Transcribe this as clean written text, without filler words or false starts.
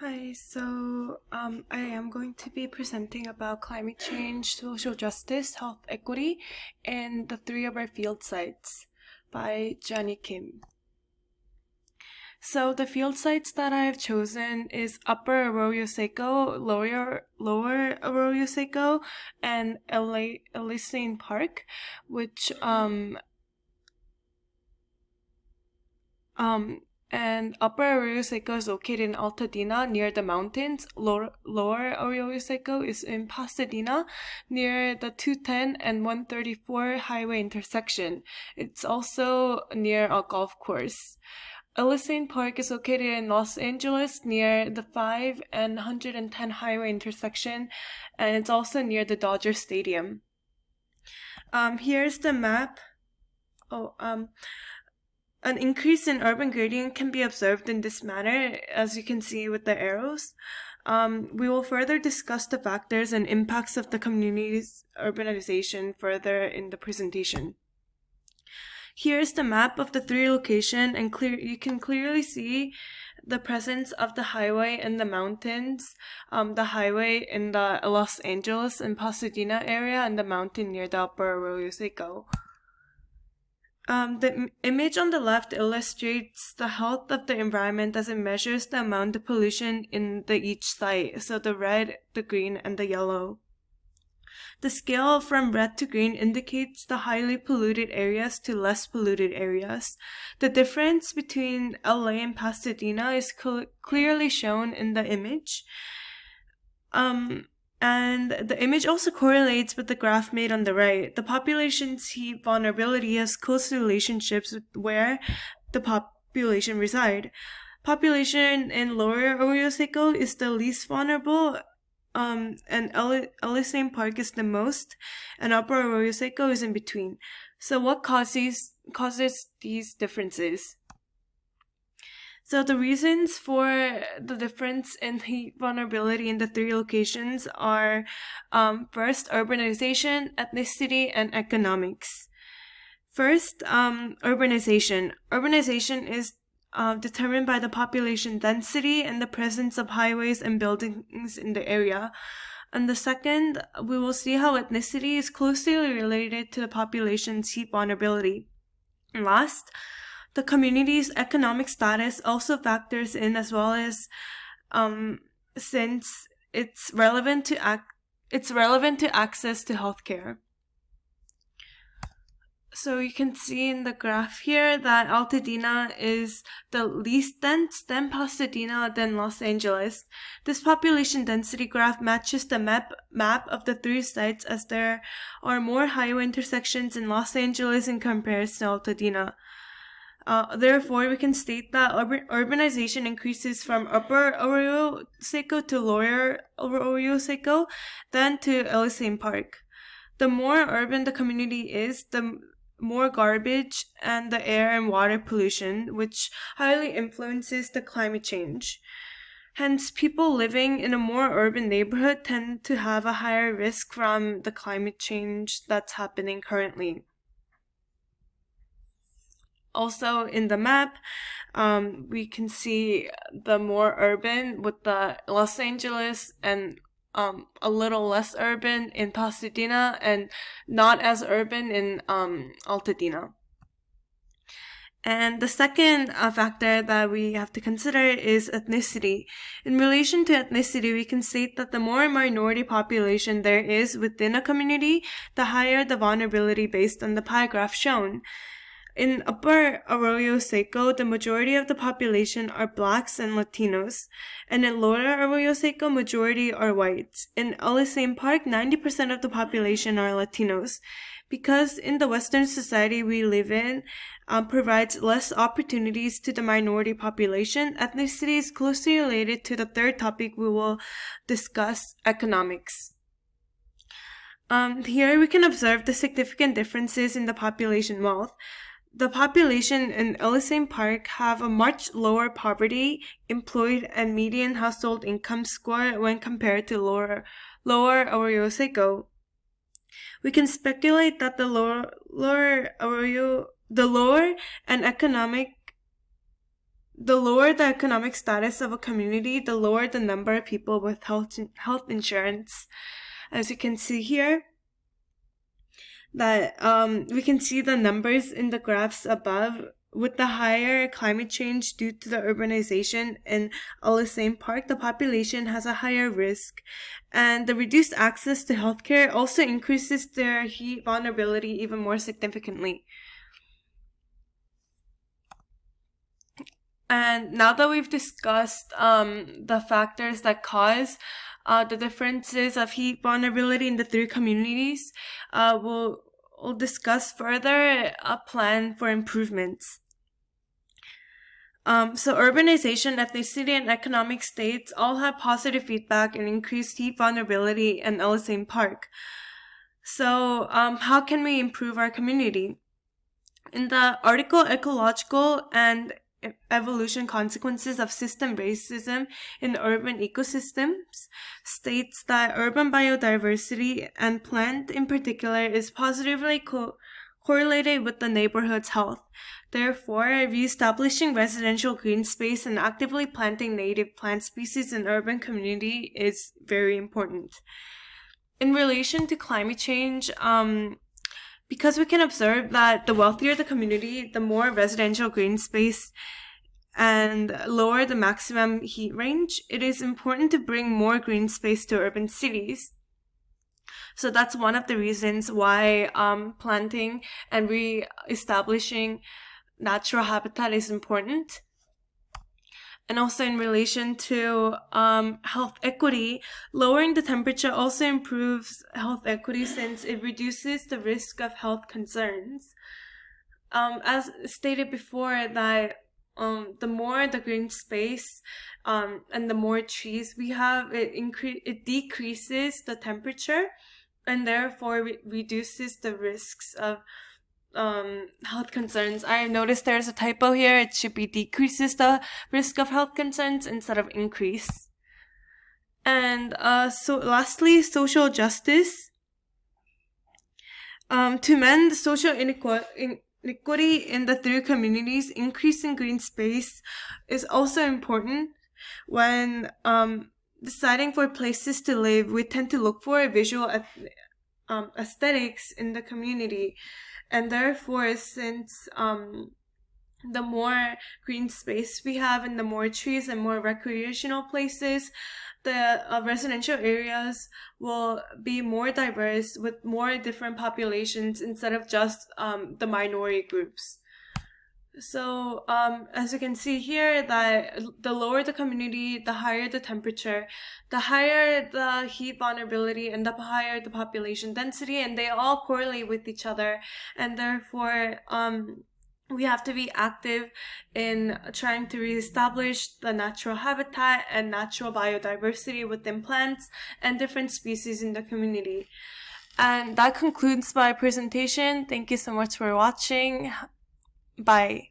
Hi, I am going to be presenting about climate change, social justice, health equity, and the three of our field sites by Jenny Kim. So the field sites that I have chosen is Upper Arroyo Seco, Lower Arroyo Seco, and Elysian Park, which Um, and Upper Arroyo Seco is located in Altadena near the mountains. Lower Arroyo Seco is in Pasadena near the 210 and 134 highway intersection. It's also near a golf course. Elysian Park is located in Los Angeles near the 5 and 110 highway intersection, and it's also near the Dodger Stadium. Here's the map. Oh, An increase in urban gradient can be observed in this manner, as you can see with the arrows. We will further discuss the factors and impacts of the community's urbanization further in the presentation. Here is the map of the three locations, and you can clearly see the presence of the highway in the mountains, the highway in the Los Angeles and Pasadena area, and the mountain near the Upper Arroyo Seco. The image on the left illustrates the health of the environment as it measures the amount of pollution in each site, so the red, the green, and the yellow. The scale from red to green indicates the highly polluted areas to less polluted areas. The difference between LA and Pasadena is clearly shown in the image. And the image also correlates with the graph made on the right. The population's heat vulnerability has close relationships with where the population reside. Population in Lower Arroyo Seco is the least vulnerable, and Elysian Park is the most, and Upper Arroyo Seco is in between. So what causes these differences? So the reasons for the difference in heat vulnerability in the three locations are first, urbanization, ethnicity, and economics. First, urbanization. Urbanization is determined by the population density and the presence of highways and buildings in the area. And the second, we will see how ethnicity is closely related to the population's heat vulnerability. And last, the community's economic status also factors in, as well as since it's relevant to access to healthcare. So you can see in the graph here that Altadena is the least dense, then Pasadena, then Los Angeles. This population density graph matches the map of the three sites, as there are more highway intersections in Los Angeles in comparison to Altadena. Therefore, we can state that urbanization increases from Upper Arroyo Seco to Lower Arroyo Seco, then to Elysian Park. The more urban the community is, the more garbage and the air and water pollution, which highly influences the climate change. Hence, people living in a more urban neighborhood tend to have a higher risk from the climate change that's happening currently. Also in the map, we can see the more urban with the Los Angeles, and a little less urban in Pasadena, and not as urban in Altadena. And the second factor that we have to consider is ethnicity. In relation to ethnicity, we can state that the more minority population there is within a community, the higher the vulnerability based on the pie graph shown. In Upper Arroyo Seco, the majority of the population are blacks and Latinos, and in Lower Arroyo Seco, majority are whites. In Elysian Park, 90% of the population are Latinos. Because in the Western society we live in provides less opportunities to the minority population, ethnicity is closely related to the third topic we will discuss, economics. Here we can observe the significant differences in the population wealth. The population in Elysian Park have a much lower poverty, employed, and median household income score when compared to Lower Arroyo Seco. We can speculate that the lower and economic the lower the economic status of a community, the lower the number of people with health insurance. As you can see here, that we can see the numbers in the graphs above. With the higher climate change due to the urbanization in Alisane Park, the population has a higher risk, and the reduced access to healthcare also increases their heat vulnerability even more significantly. And now that we've discussed the factors that cause the differences of heat vulnerability in the three communities, we'll discuss further a plan for improvements. So urbanization, ethnicity, and economic states all have positive feedback and increased heat vulnerability in Alisane Park. So how can we improve our community? In the article Ecological and Evolution Consequences of System Racism in Urban Ecosystems, states that urban biodiversity, and plant in particular, is positively correlated with the neighborhood's health. Therefore, re-establishing residential green space and actively planting native plant species in urban community is very important. In relation to climate change, because we can observe that the wealthier the community, the more residential green space and lower the maximum heat range, it is important to bring more green space to urban cities. So that's one of the reasons why planting and re-establishing natural habitat is important. And also in relation to health equity, lowering the temperature also improves health equity since it reduces the risk of health concerns. As stated before, that the more the green space and the more trees we have, it decreases the temperature and therefore reduces the risks of health concerns. I noticed there's a typo here. It should be decreases the risk of health concerns instead of increase. And so lastly, social justice. To mend social inequity in the three communities, increasing green space is also important. When deciding for places to live, we tend to look for visual aesthetics in the community. And therefore, since the more green space we have and the more trees and more recreational places, the residential areas will be more diverse with more different populations instead of just the minority groups. So as you can see here, that the lower the community, the higher the temperature, the higher the heat vulnerability, and the higher the population density, and they all correlate with each other. And therefore, we have to be active in trying to reestablish the natural habitat and natural biodiversity within plants and different species in the community. And that concludes my presentation. Thank you so much for watching. Bye.